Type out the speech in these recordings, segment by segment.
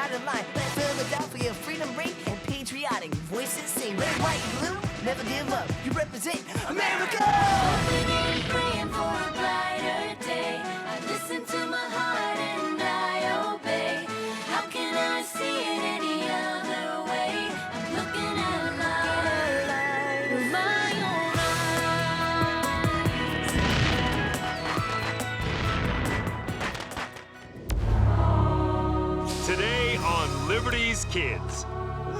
dotted line. Let Philadelphia freedom ring and patriotic voices sing. Red, white, blue, never give up. You represent America. Hoping and praying for a brighter day. I listen to my heart and I obey. How can I see it any other way? I'm looking at life through my own eyes. Today on Liberty's Kids.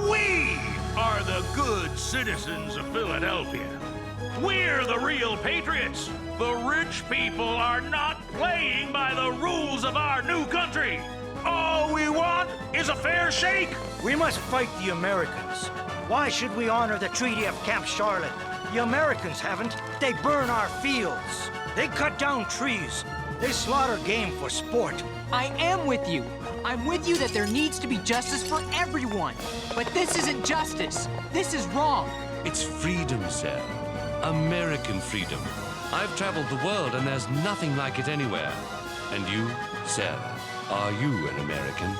We are the good citizens of Philadelphia. We're the real patriots. The rich people are not playing by the rules of our new country. All we want is a fair shake. We must fight the Americans. Why should we honor the Treaty of Camp Charlotte? The Americans haven't. They burn our fields. They cut down trees. They slaughter game for sport. I am with you. I'm with you that there needs to be justice for everyone. But this isn't justice. This is wrong. It's freedom, sir. American freedom. I've traveled the world and there's nothing like it anywhere. And you, sir, are you an American?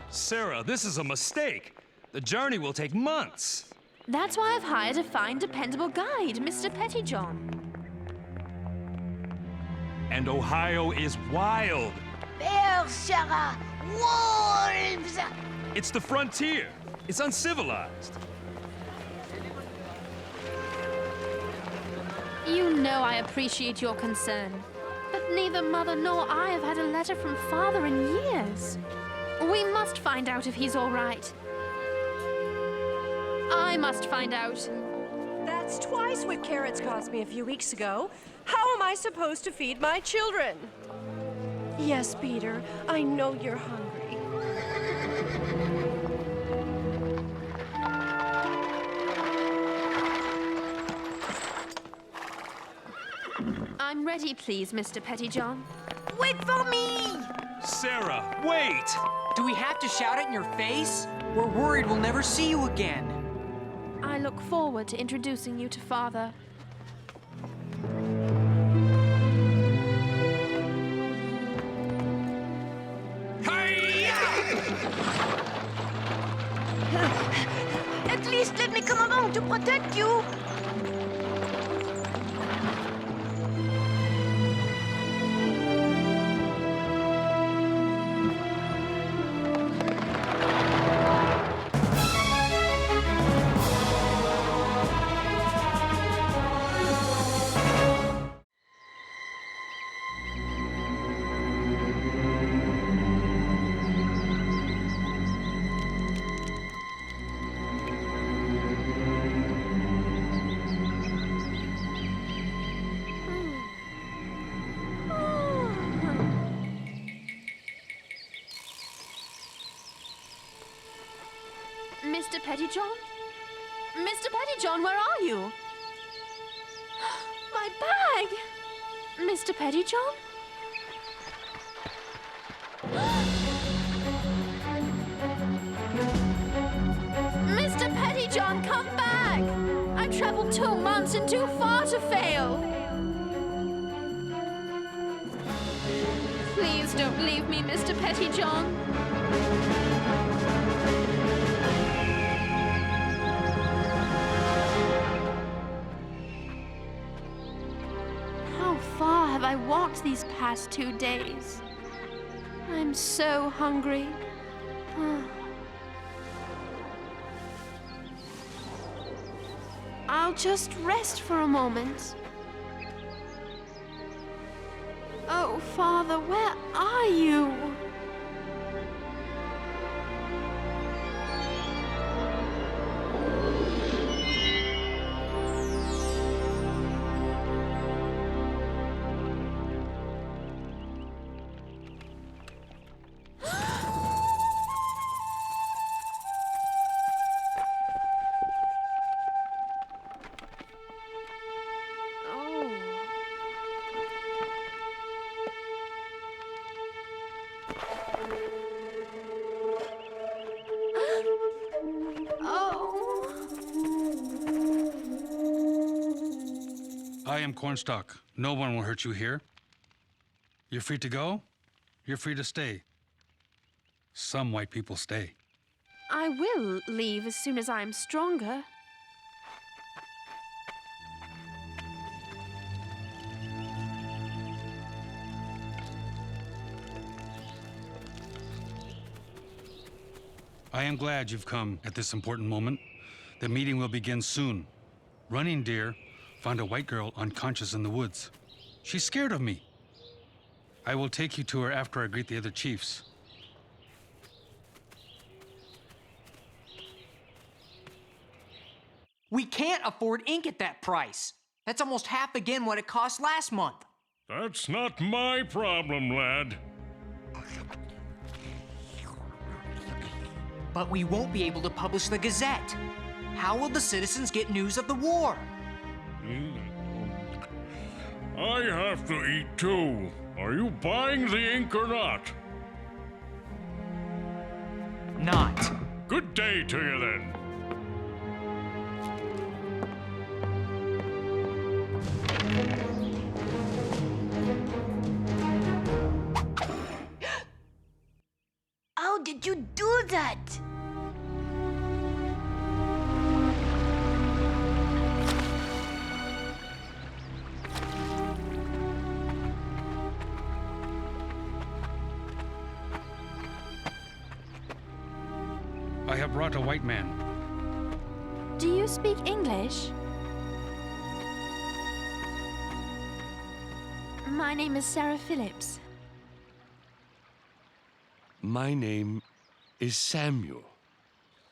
Sarah, this is a mistake. The journey will take months. That's why I've hired a fine, dependable guide, Mr. Pettyjohn. And Ohio is wild. Bears, Sarah, wolves. It's the frontier. It's uncivilized. You know I appreciate your concern, but neither Mother nor I have had a letter from Father in years. We must find out if he's all right. I must find out. That's twice what carrots cost me a few weeks ago. How am I supposed to feed my children? Yes, Peter, I know you're hungry. I'm ready, please, Mr. Pettyjohn. Wait for me! Sarah, wait! Do we have to shout it in your face? We're worried we'll never see you again. I look forward to introducing you to Father. At least let me come along to protect you. Mr. Pettyjohn? Mr. Pettyjohn, where are you? My bag! Mr. Pettyjohn? Mr. Pettyjohn, come back! I've traveled 2 months and too far to fail. Please don't leave me, Mr. Pettyjohn. How far have I walked these past 2 days? I'm so hungry. I'll just rest for a moment. Oh, Father, where are you? I am Cornstalk. No one will hurt you here. You're free to go. You're free to stay. Some white people stay. I will leave as soon as I'm stronger. I am glad you've come at this important moment. The meeting will begin soon. Running Deer found a white girl unconscious in the woods. She's scared of me. I will take you to her after I greet the other chiefs. We can't afford ink at that price. That's almost half again what it cost last month. That's not my problem, lad. But we won't be able to publish the Gazette. How will the citizens get news of the war? I have to eat too. Are you buying the ink or not? Not. Good day to you then. How did you do that? I have brought a white man. Do you speak English? My name is Sarah Phillips. My name is Samuel.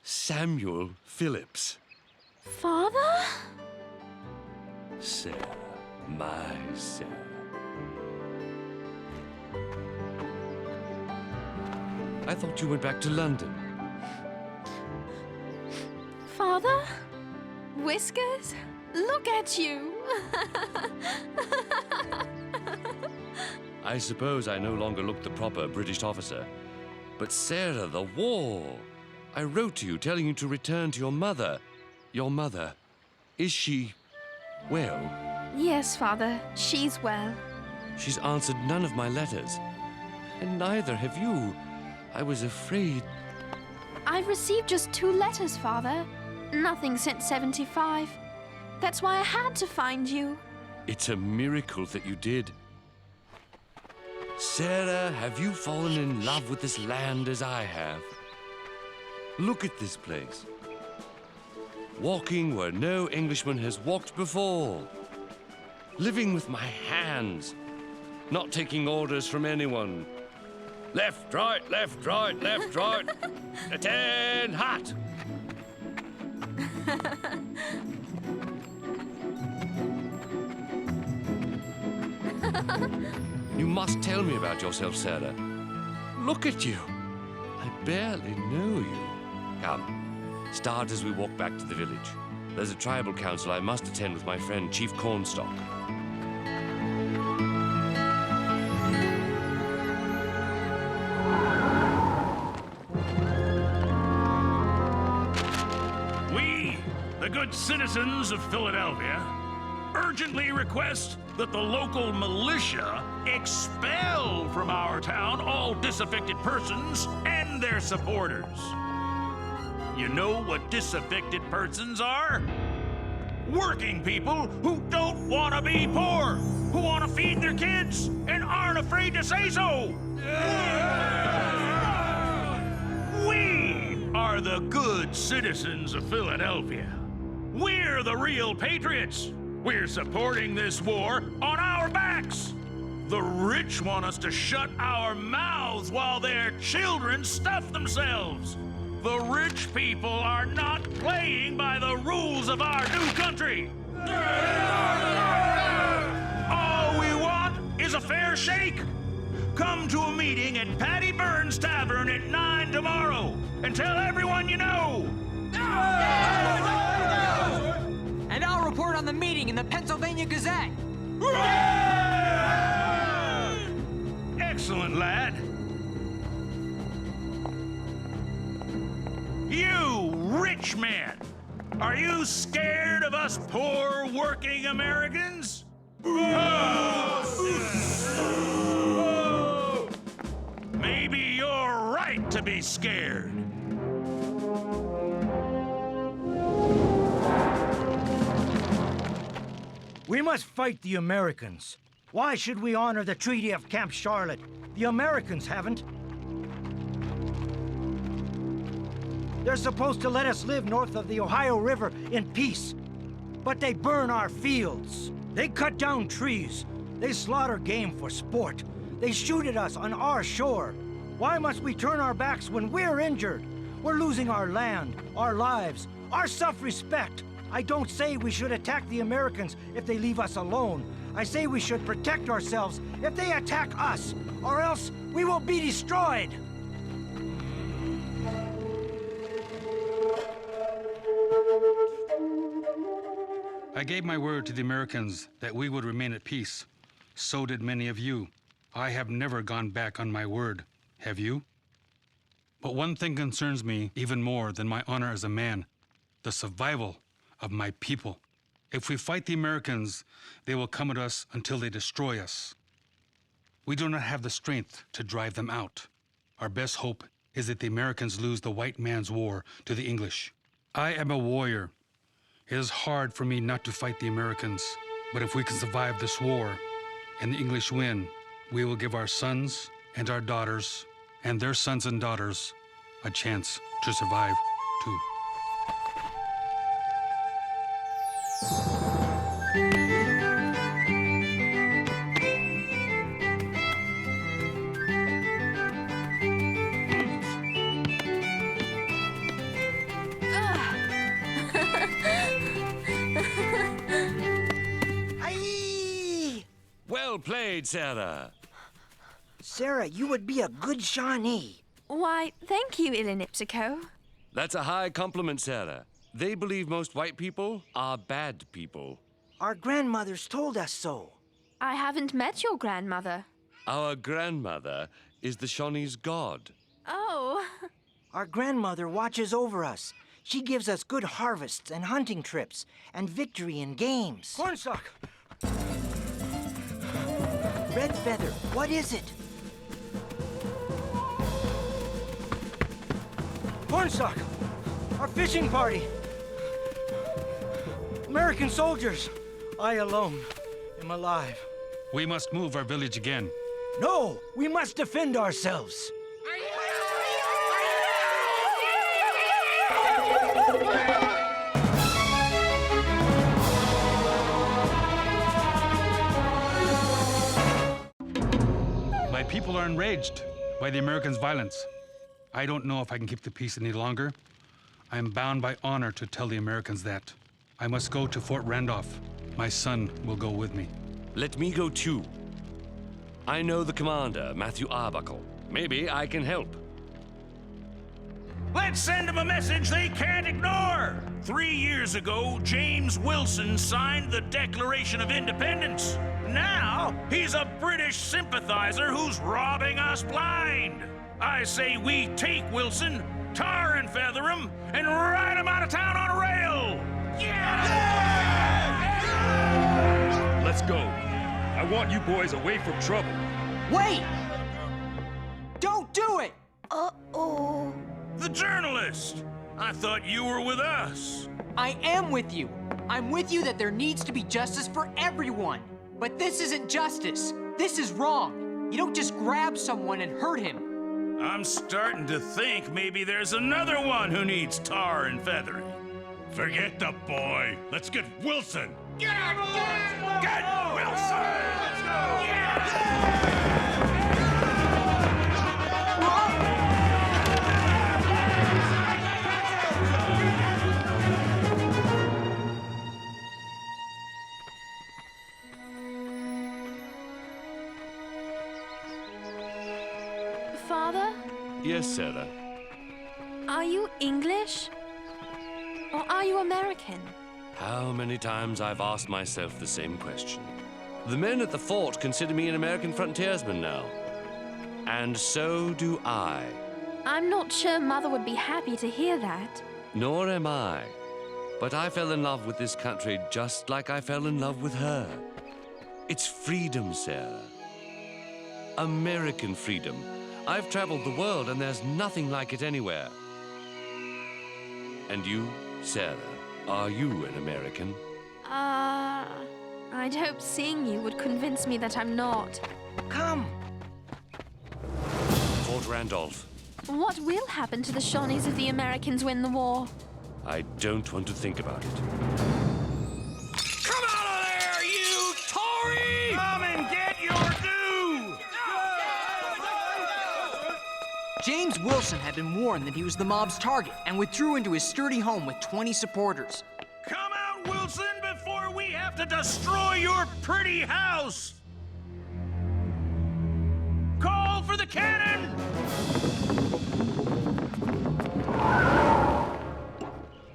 Samuel Phillips. Father? Sarah, my Sarah. I thought you went back to London. Father? Whiskers? Look at you! I suppose I no longer look the proper British officer. But Sarah, the war! I wrote to you telling you to return to your mother. Your mother, is she well? Yes, Father, she's well. She's answered none of my letters. And neither have you. I was afraid. I've received just 2 letters, Father. Nothing since 75. That's why I had to find you. It's a miracle that you did. Sarah, have you fallen in love with this land as I have? Look at this place. Walking where no Englishman has walked before. Living with my hands. Not taking orders from anyone. Left, right, left, right, left, right. Attend, hot. You must tell me about yourself, Sarah. Look at you. I barely know you. Come, start as we walk back to the village. There's a tribal council I must attend with my friend Chief Cornstalk. We, the good citizens of Philadelphia, urgently request that the local militia expel from our town all disaffected persons and their supporters. You know what disaffected persons are? Working people who don't want to be poor, who want to feed their kids and aren't afraid to say so. We are the good citizens of Philadelphia. We're the real patriots. We're supporting this war on our backs. The rich want us to shut our mouths while their children stuff themselves. The rich people are not playing by the rules of our new country. All we want is a fair shake. Come to a meeting at Patty Burns' Tavern at 9 tomorrow and tell everyone you know. And I'll report on the meeting in the Pennsylvania Gazette. Excellent, lad. You rich man, are you scared of us poor working Americans? be scared. We must fight the Americans. Why should we honor the Treaty of Camp Charlotte? The Americans haven't. They're supposed to let us live north of the Ohio River in peace. But they burn our fields. They cut down trees. They slaughter game for sport. They shoot at us on our shore. Why must we turn our backs when we're injured? We're losing our land, our lives, our self-respect. I don't say we should attack the Americans if they leave us alone. I say we should protect ourselves if they attack us, or else we will be destroyed. I gave my word to the Americans that we would remain at peace. So did many of you. I have never gone back on my word. Have you? But one thing concerns me even more than my honor as a man: the survival of my people. If we fight the Americans, they will come at us until they destroy us. We do not have the strength to drive them out. Our best hope is that the Americans lose the white man's war to the English. I am a warrior. It is hard for me not to fight the Americans, but if we can survive this war and the English win, we will give our sons and our daughters and their sons and daughters a chance to survive too. Well played, Sarah. Sarah, you would be a good Shawnee. Why, thank you, Ilinipsico. That's a high compliment, Sarah. They believe most white people are bad people. Our grandmothers told us so. I haven't met your grandmother. Our grandmother is the Shawnee's god. Oh. Our grandmother watches over us. She gives us good harvests and hunting trips and victory in games. Cornstalk! Red Feather, what is it? Cornstalk! Our fishing party! American soldiers! I alone am alive. We must move our village again. No! We must defend ourselves! My people are enraged by the Americans' violence. I don't know if I can keep the peace any longer. I am bound by honor to tell the Americans that. I must go to Fort Randolph. My son will go with me. Let me go too. I know the commander, Matthew Arbuckle. Maybe I can help. Let's send them a message they can't ignore. 3 years ago, James Wilson signed the Declaration of Independence. Now, he's a British sympathizer who's robbing us blind. I say we take Wilson, tar and feather him, and ride him out of town on a rail. Yeah! Let's go. I want you boys away from trouble. Wait! Don't do it! Uh-oh. The journalist! I thought you were with us. I am with you. I'm with you that there needs to be justice for everyone. But this isn't justice. This is wrong. You don't just grab someone and hurt him. I'm starting to think maybe there's another one who needs tar and feathering. Forget the boy. Let's get Wilson. Get Wilson! Let's go! Father, Yes, Sarah. are you English? Or are you American? How many times I've asked myself the same question. The men at the fort consider me an American frontiersman now. And so do I. I'm not sure Mother would be happy to hear that. Nor am I. But I fell in love with this country just like I fell in love with her. It's freedom, Sarah. American freedom. I've traveled the world and there's nothing like it anywhere. And you, Sarah, are you an American? I'd hope seeing you would convince me that I'm not. Come! Fort Randolph. What will happen to the Shawnees if the Americans win the war? I don't want to think about it. Come out of there, you Tory! Come and get your due! James Wilson had been warned that he was the mob's target and withdrew into his sturdy home with 20 supporters. Come out, Wilson, before we have to destroy your pretty house! Call for the cannon!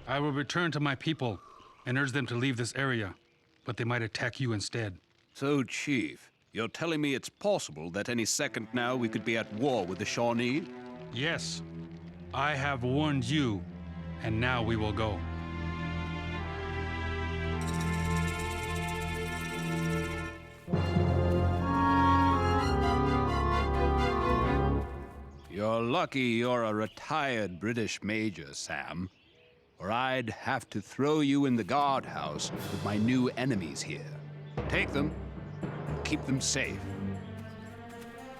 I will return to my people and urge them to leave this area, but they might attack you instead. So, Chief, you're telling me it's possible that any second now we could be at war with the Shawnee? Yes, I have warned you, and now we will go. You're lucky you're a retired British major, Sam, or I'd have to throw you in the guardhouse with my new enemies here. Take them, keep them safe.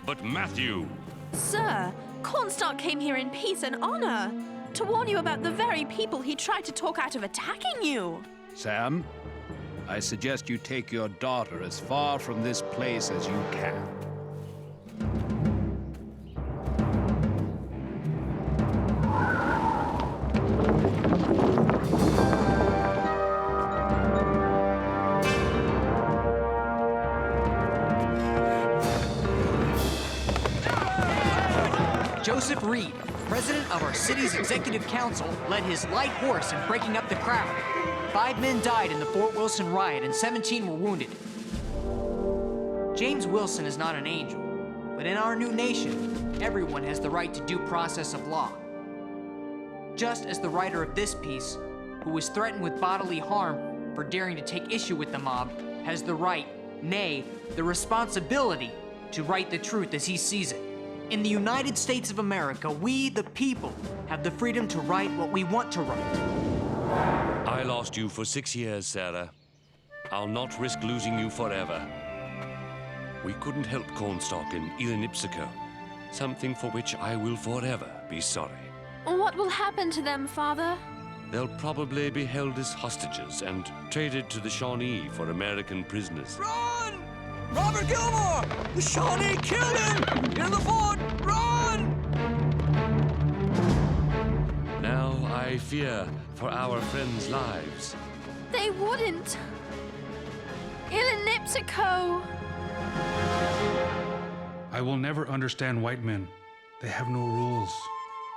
But Matthew! Sir, Cornstalk came here in peace and honor to warn you about the very people he tried to talk out of attacking you. Sam, I suggest you take your daughter as far from this place as you can. Joseph Reed, president of our city's executive council, led his light horse in breaking up the crowd. 5 men died in the Fort Wilson riot and 17 were wounded. James Wilson is not an angel, but in our new nation, everyone has the right to due process of law. Just as the writer of this piece, who was threatened with bodily harm for daring to take issue with the mob, has the right, nay, the responsibility, to write the truth as he sees it. In the United States of America, we, the people, have the freedom to write what we want to write. I lost you for 6 years, Sarah. I'll not risk losing you forever. We couldn't help Cornstalk and Ilinipsico, something for which I will forever be sorry. What will happen to them, Father? They'll probably be held as hostages and traded to the Shawnee for American prisoners. Run! Robert Gilmore! The Shawnee killed him! In the fort! Run! Now I fear for our friends' lives. They wouldn't. Ilinipsico! I will never understand white men. They have no rules,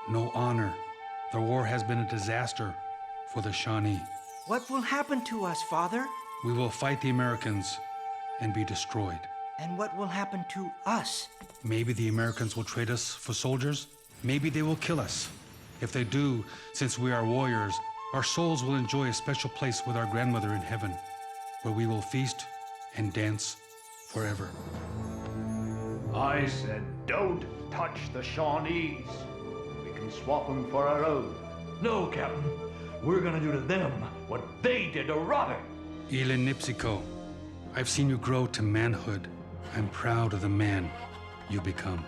no honor. The war has been a disaster for the Shawnee. What will happen to us, Father? We will fight the Americans and be destroyed. And what will happen to us? Maybe the Americans will trade us for soldiers. Maybe they will kill us. If they do, since we are warriors, our souls will enjoy a special place with our grandmother in heaven, where we will feast and dance forever. I said, don't touch the Shawnees. We can swap them for our own. No, Captain. We're gonna do to them what they did to Robert. Ilinipsico, I've seen you grow to manhood. I'm proud of the man you become.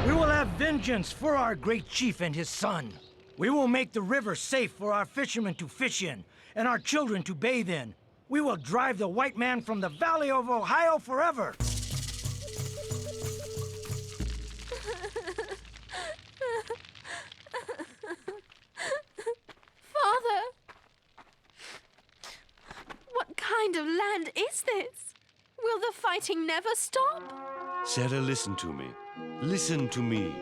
We will have vengeance for our great chief and his son. We will make the river safe for our fishermen to fish in and our children to bathe in. We will drive the white man from the Valley of Ohio forever. Father! What kind of land is this? Will the fighting never stop? Sarah, listen to me. Listen to me.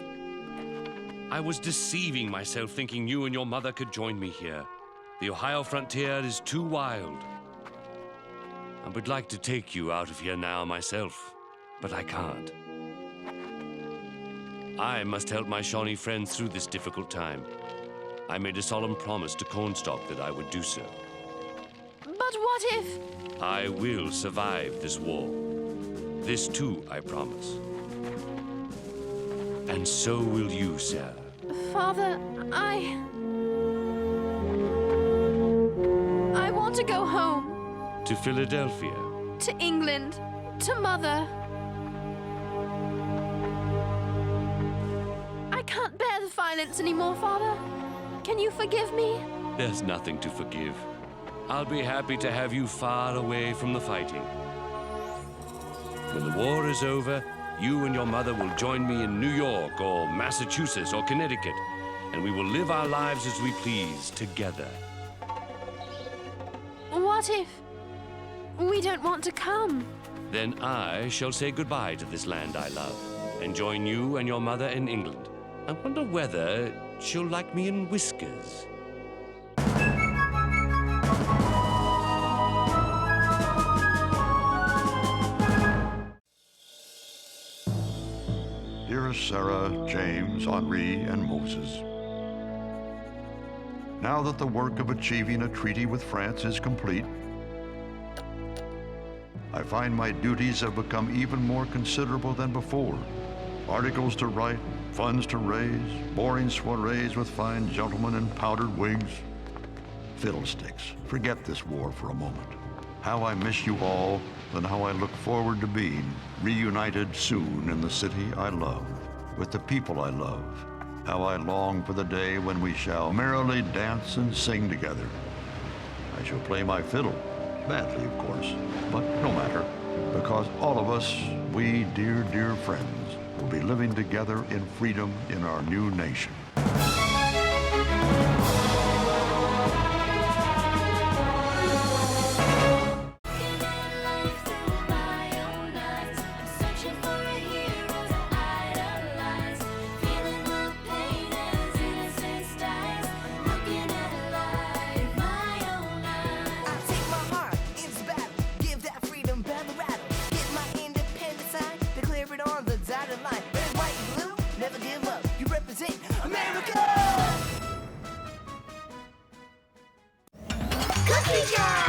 I was deceiving myself thinking you and your mother could join me here. The Ohio frontier is too wild. I would like to take you out of here now myself, but I can't. I must help my Shawnee friends through this difficult time. I made a solemn promise to Cornstalk that I would do so. But what if... I will survive this war. This too, I promise. And so will you, Sarah. Father, I want to go home. To Philadelphia. To England. To Mother. I can't bear the violence anymore, Father. Can you forgive me? There's nothing to forgive. I'll be happy to have you far away from the fighting. When the war is over, you and your mother will join me in New York or Massachusetts or Connecticut, and we will live our lives as we please together. What if we don't want to come? Then I shall say goodbye to this land I love and join you and your mother in England. I wonder whether she'll like me in whiskers. Dearest Sarah, James, Henri, and Moses, now that the work of achieving a treaty with France is complete, I find my duties have become even more considerable than before. Articles to write, funds to raise, boring soirees with fine gentlemen in powdered wigs. Fiddlesticks, forget this war for a moment. How I miss you all, and how I look forward to being reunited soon in the city I love, with the people I love. How I long for the day when we shall merrily dance and sing together. I shall play my fiddle, badly of course, but no matter, because all of us, we dear, dear friends, will be living together in freedom in our new nation. Cookie jar!